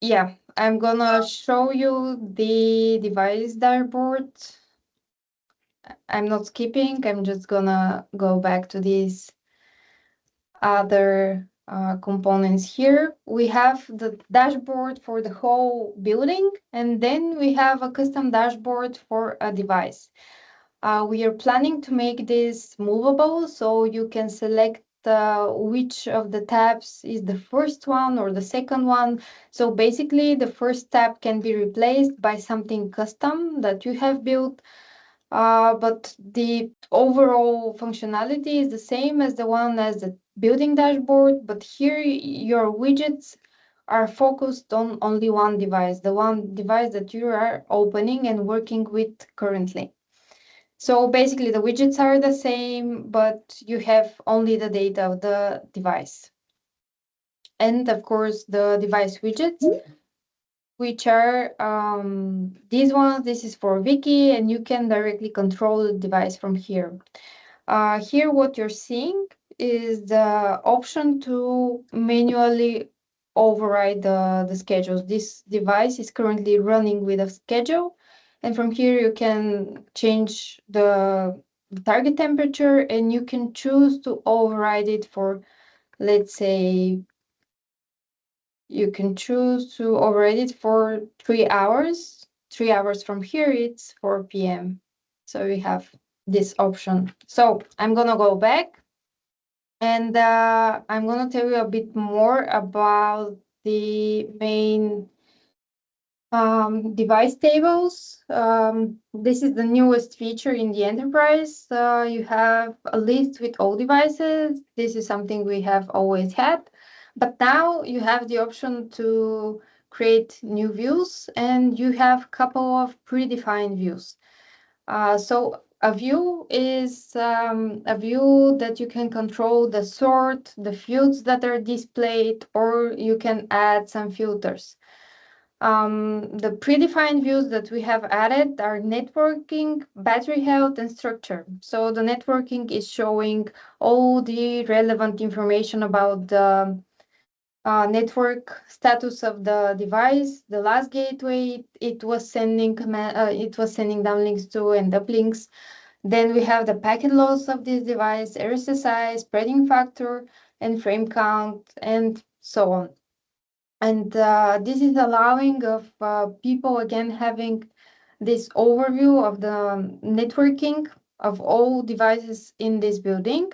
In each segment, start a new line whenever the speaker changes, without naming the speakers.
Yeah, I'm gonna show you the device dashboard. I'm not skipping, I'm just gonna go back to these other components here. We have the dashboard for the whole building, and then we have a custom dashboard for a device. We are planning to make this movable, so you can select which of the tabs is the first one or the second one. So basically, the first tab can be replaced by something custom that you have built, but the overall functionality is the same as the one as the building dashboard, but here your widgets are focused on only one device, the one device that you are opening and working with currently. So basically the widgets are the same, but you have only the data of the device. And of course, the device widgets, which are these ones. This is for Wiki, and you can directly control the device from here. Here, what you're seeing is the option to manually override the schedules. This device is currently running with a schedule, and from here you can change the target temperature, and you can choose to override it for, let's say, you can choose to override it for 3 hours. 3 hours from here, it's 4 p.m. So we have this option. So I'm gonna go back, and I'm gonna tell you a bit more about the main device tables. This is the newest feature in the enterprise. You have a list with all devices. This is something we have always had, but now you have the option to create new views, and you have a couple of predefined views. So a view is a view that you can control the sort, the fields that are displayed, or you can add some filters. The predefined views that we have added are networking, battery health, and structure. So the networking is showing all the relevant information about the network status of the device, the last gateway it was sending downlinks to and uplinks. Then we have the packet loss of this device, RSSI, spreading factor, and frame count, and so on. And this is allowing of people again having this overview of the networking of all devices in this building.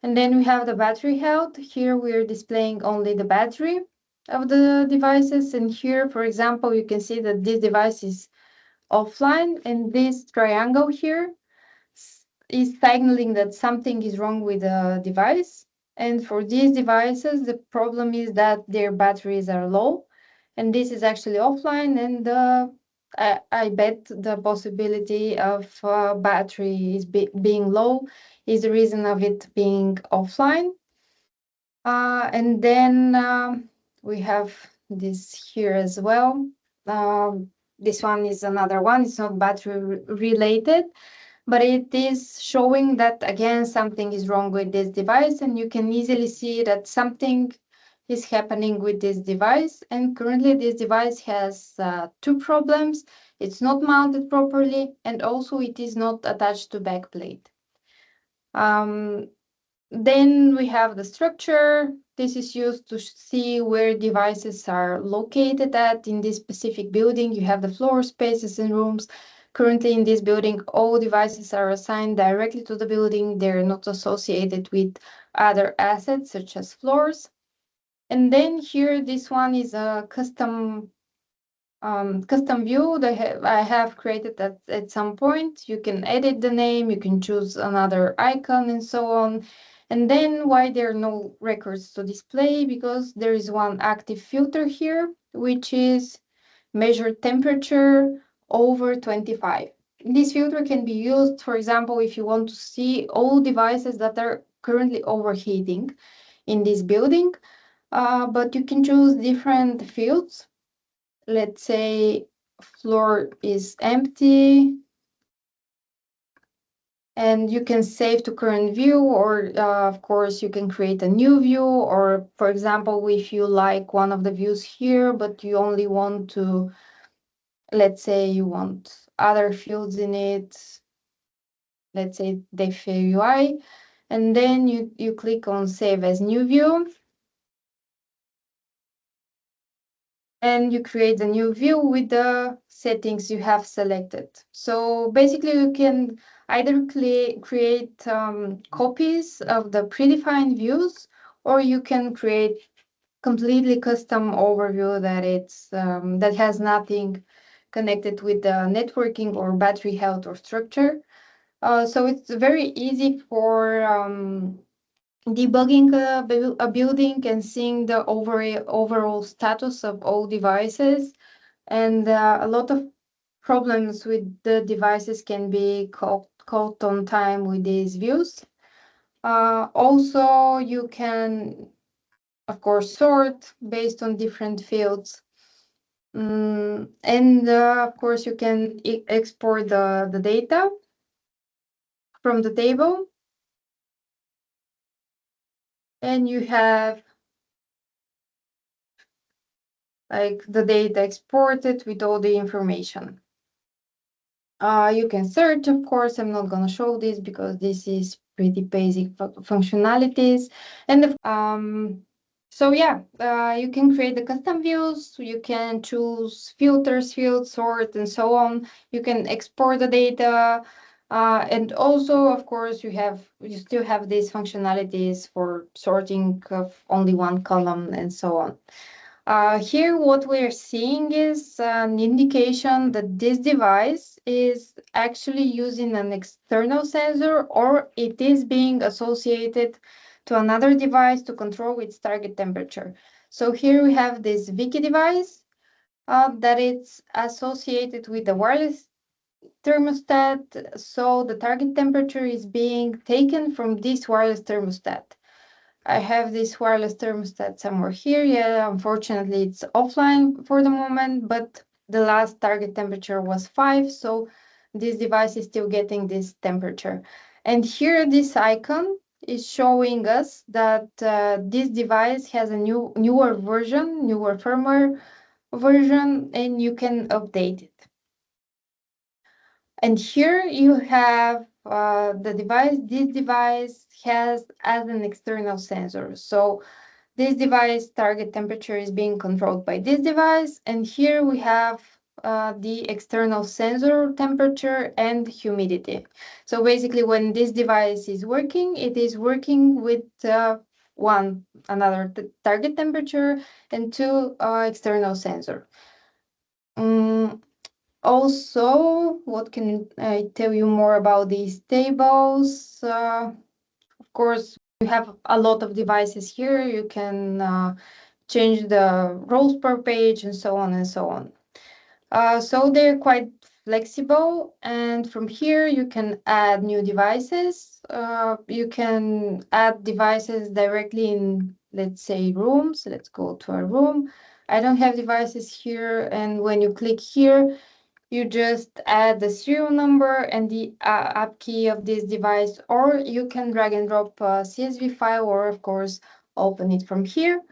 And then we have the battery health. Here we're displaying only the battery of the devices. And here, for example, you can see that this device is offline, and this triangle here is signaling that something is wrong with the device. And for these devices, the problem is that their batteries are low, and this is actually offline, and I bet the possibility of battery is being low is the reason of it being offline. And then we have this here as well. This one is another one. It's not battery related, but it is showing that, again, something is wrong with this device, and you can easily see that something is happening with this device. And currently this device has two problems. It's not mounted properly, and also it is not attached to backplate. Then we have the structure. This is used to see where devices are located at in this specific building. You have the floor spaces and rooms. Currently in this building, all devices are assigned directly to the building. They're not associated with other assets such as floors. And then here, this one is a custom view that I have created at some point. You can edit the name, you can choose another icon and so on. And then why there are no records to display? Because there is one active filter here, which is measure temperature over 25. This filter can be used, for example, if you want to see all devices that are currently overheating in this building, but you can choose different fields. Let's say floor is empty. And you can save to current view, or of course you can create a new view, or for example, if you like one of the views here, but you only want to, let's say you want other fields in it, let's say Def UI, and then you click on Save as New View, and you create a new view with the settings you have selected. So basically, you can either create copies of the predefined views, or you can create completely custom overview that has nothing connected with the networking or battery health or structure. So it's very easy for debugging a building and seeing the overall status of all devices. And a lot of problems with the devices can be caught on time with these views. Also, you can, of course, sort based on different fields. And of course, you can export the data from the table. And you have like the data exported with all the information. You can search, of course. I'm not going to show this because this is pretty basic functionalities. And so yeah, you can create the custom views. You can choose filters, fields, sort, and so on. You can export the data. And also, of course, you still have these functionalities for sorting of only one column and so on. Here, what we're seeing is an indication that this device is actually using an external sensor, or it is being associated to another device to control its target temperature. So here we have this Wiki device that it's associated with the wireless thermostat. So the target temperature is being taken from this wireless thermostat. I have this wireless thermostat somewhere here. Yeah, unfortunately, it's offline for the moment, but the last target temperature was 5, so this device is still getting this temperature. And here, this icon is showing us that this device has a newer firmware version, and you can update it. And here you have the device. This device has as an external sensor. So this device target temperature is being controlled by this device. And here we have the external sensor temperature and humidity. So basically, when this device is working, it is working with another target temperature and two external sensor. Also, what can I tell you more about these tables? Of course, you have a lot of devices here. You can change the rows per page and so on and so on. So they're quite flexible. And from here, you can add new devices. You can add devices directly in, let's say, rooms. Let's go to a room. I don't have devices here. And when you click here, you just add the serial number and the app key of this device, or you can drag and drop a CSV file, or of course, open it from here.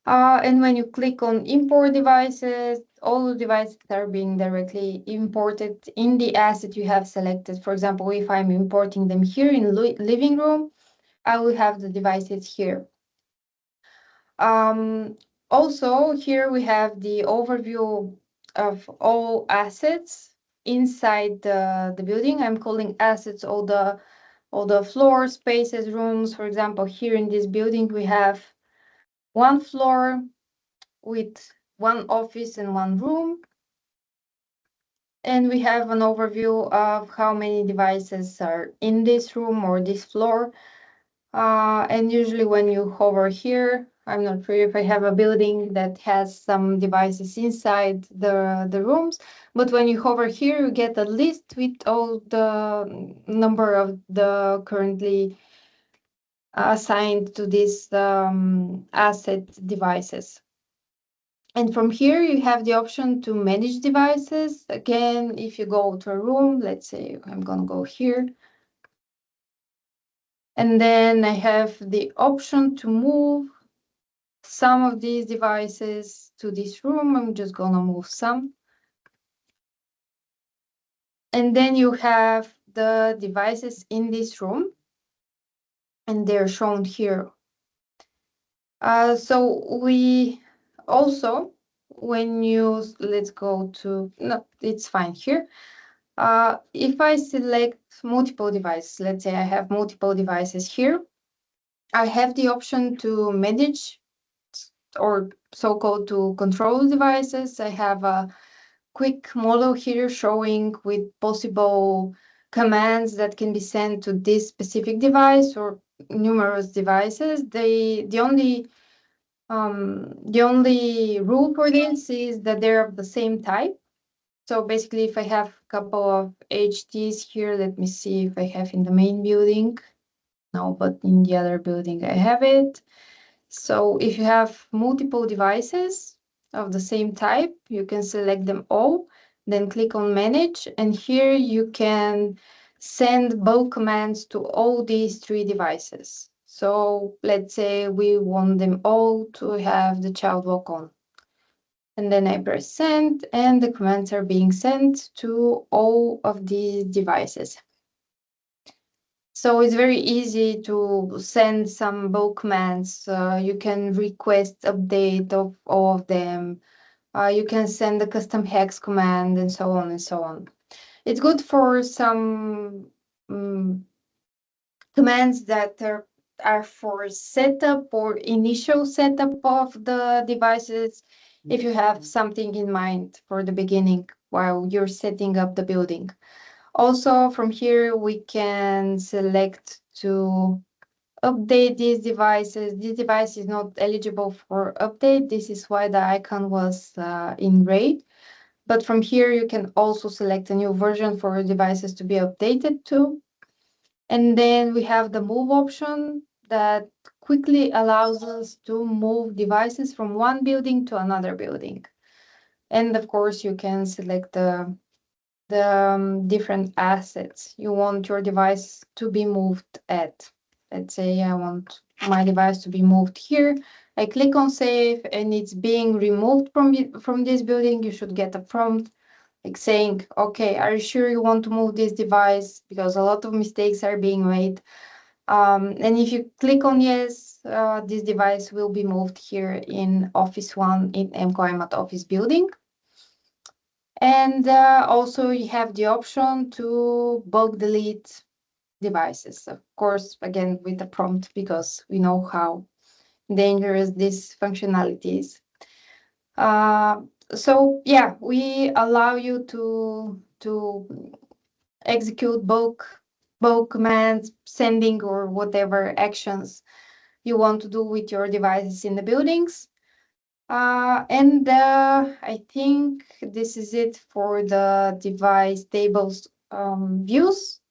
And when you click on import devices, all the devices are being directly imported in the asset you have selected. For example, if I'm importing them here in living room, I will have the devices here. Also, here we have the overview of all assets inside the building. I'm calling assets all the floor spaces, rooms. For example, here in this building, we have one floor with one office and one room. And we have an overview of how many devices are in this room or this floor. And usually when you hover here, I'm not sure if I have a building that has some devices inside the rooms, but when you hover here, you get a list with all the number of the currently assigned to these asset devices. And from here, you have the option to manage devices. Again, if you go to a room, let's say I'm going to go here. And then I have the option to move some of these devices to this room. I'm just gonna move some. And then you have the devices in this room, and they're shown here. So we also, when you, let's go to, no, it's fine here. If I select multiple devices, let's say I have multiple devices here, I have the option to manage, or so-called to control devices. I have a quick model here showing with possible commands that can be sent to this specific device or numerous devices. The only rule for this is that they're of the same type. So basically, if I have a couple of HTs here, let me see if I have in the main building. No, but in the other building I have it. So if you have multiple devices of the same type, you can select them all, then click on Manage, and here you can send bulk commands to all these 3 devices. So let's say we want them all to have the child lock on. And then I press Send, and the commands are being sent to all of these devices. So it's very easy to send some bulk commands. You can request update of all of them. You can send a custom hex command and so on and so on. It's good for some commands that are for setup or initial setup of the devices. If you have something in mind for the beginning while you're setting up the building. Also, from here, we can select to update these devices. This device is not eligible for update. This is why the icon was in gray. But from here, you can also select a new version for devices to be updated to. And then we have the move option that quickly allows us to move devices from one building to another building. And of course, you can select the different assets you want your device to be moved at. Let's say I want my device to be moved here. I click on save and it's being removed from this building. You should get a prompt like saying, okay, are you sure you want to move this device? Because a lot of mistakes are being made. And if you click on yes, this device will be moved here in Office 1 in MClimate Office building. And also you have the option to bulk delete devices. Of course, again, with the prompt, because we know how dangerous this functionality is. So yeah, we allow you to execute bulk commands, sending or whatever actions you want to do with your devices in the buildings. And I think this is it for the device tables views.